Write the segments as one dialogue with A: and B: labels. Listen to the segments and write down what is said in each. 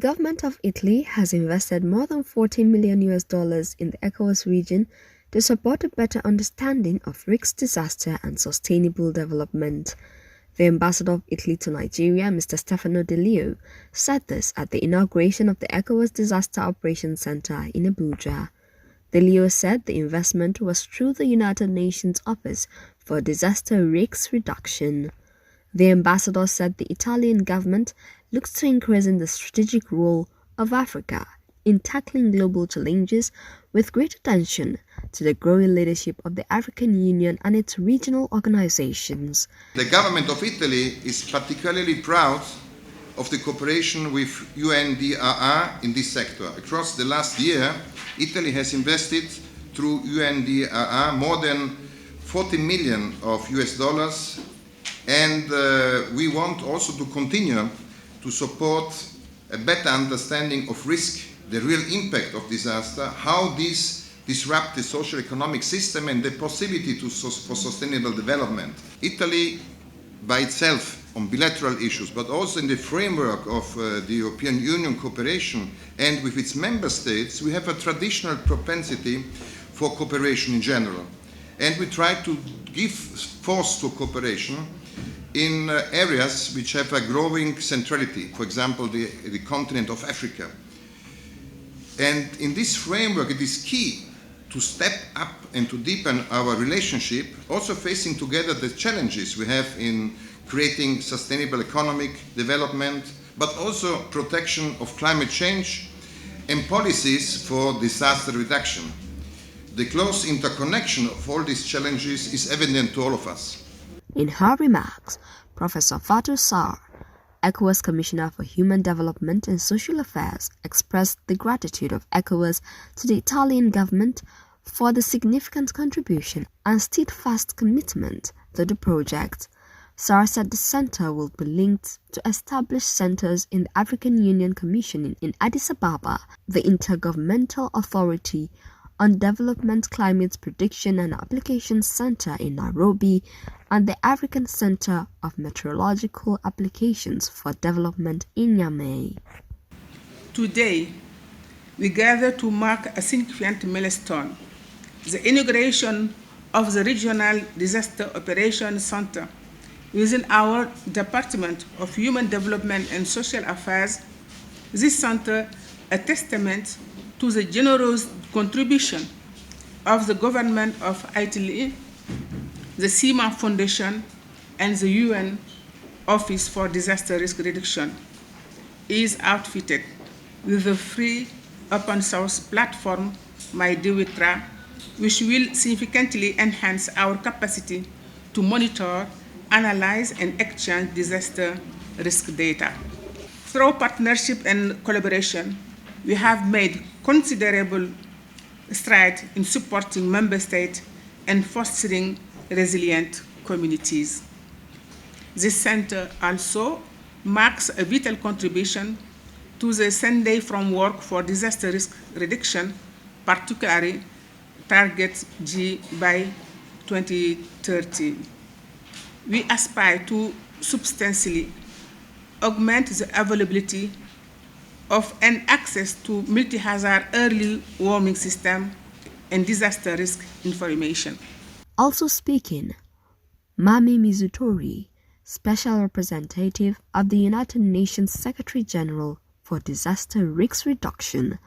A: government of Italy has invested more than $40 million in the ECOWAS region to support a better understanding of risk, disaster and sustainable development. The ambassador of Italy to Nigeria, Mr. Stefano De Leo, said this at the inauguration of the ECOWAS Disaster Operations Center in Abuja. De Leo said the investment was through the United Nations Office for Disaster Risk Reduction. The ambassador said the Italian government looks to increasing the strategic role of Africa in tackling global challenges with great attention to the growing leadership of the African Union and its regional organizations.
B: The government of Italy is particularly proud of the cooperation with UNDRR in this sector. Across the last year, Italy has invested through UNDRR more than 40 million of US dollars, and we want also to continue to support a better understanding of risk, the real impact of disaster, how this disrupts the socio-economic system and the possibility for sustainable development. Italy by itself on bilateral issues, but also in the framework of the European Union cooperation and with its member states, we have a traditional propensity for cooperation in general. And we try to give force to cooperation in areas which have a growing centrality, for example, the continent of Africa. And in this framework, it is key to step up and to deepen our relationship, also facing together the challenges we have in creating sustainable economic development, but also protection of climate change and policies for disaster reduction. The close interconnection of all these challenges is evident to all of us.
A: In her remarks, Professor Fatou Sarr, ECOWAS Commissioner for Human Development and Social Affairs, expressed the gratitude of ECOWAS to the Italian government for the significant contribution and steadfast commitment to the project. Sarr said the center will be linked to established centers in the African Union Commission in Addis Ababa, the Intergovernmental Authority on Development Climate Prediction and Application Center in Nairobi, and the African Center of Meteorological Applications for Development in Niamey.
C: Today, we gather to mark a significant milestone, the inauguration of the Regional Disaster Operations Center within our Department of Human Development and Social Affairs. This center, a testament to the generous contribution of the government of Italy, the CIMA Foundation, and the UN Office for Disaster Risk Reduction, is outfitted with a free open source platform, MyDewitra, which will significantly enhance our capacity to monitor, analyze, and exchange disaster risk data. Through partnership and collaboration, we have made considerable strides in supporting member states and fostering resilient communities. This center also marks a vital contribution to the Sunday from Work for Disaster Risk Reduction, particularly Target G by 2030. We aspire to substantially augment the availability of and access to multi-hazard early warning system and disaster risk information.
A: Also speaking, Mami Mizutori, Special Representative of the United Nations Secretary General for Disaster Risk Reduction,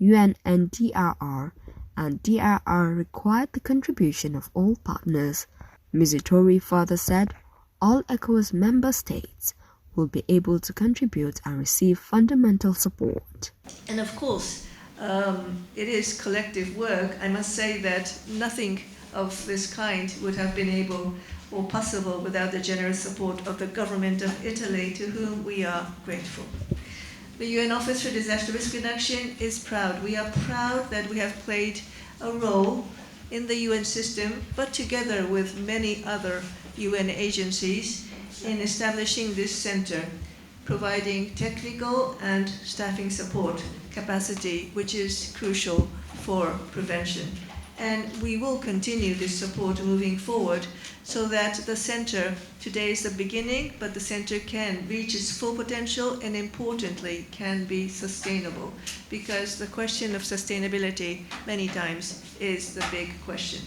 A: UNDRR, and DRR required the contribution of all partners. Mizutori further said all ECOWAS member states will be able to contribute and receive fundamental support.
D: And of course, it is collective work. I must say that nothing of this kind would have been able or possible without the generous support of the government of Italy, to whom we are grateful. The UN Office for Disaster Risk Reduction is proud. We are proud that we have played a role in the UN system, but together with many other UN agencies, in establishing this center, providing technical and staffing support capacity, which is crucial for prevention And we will continue this support moving forward so that the center, today is the beginning, but the center can reach its full potential and importantly can be sustainable, because the question of sustainability many times is the big question.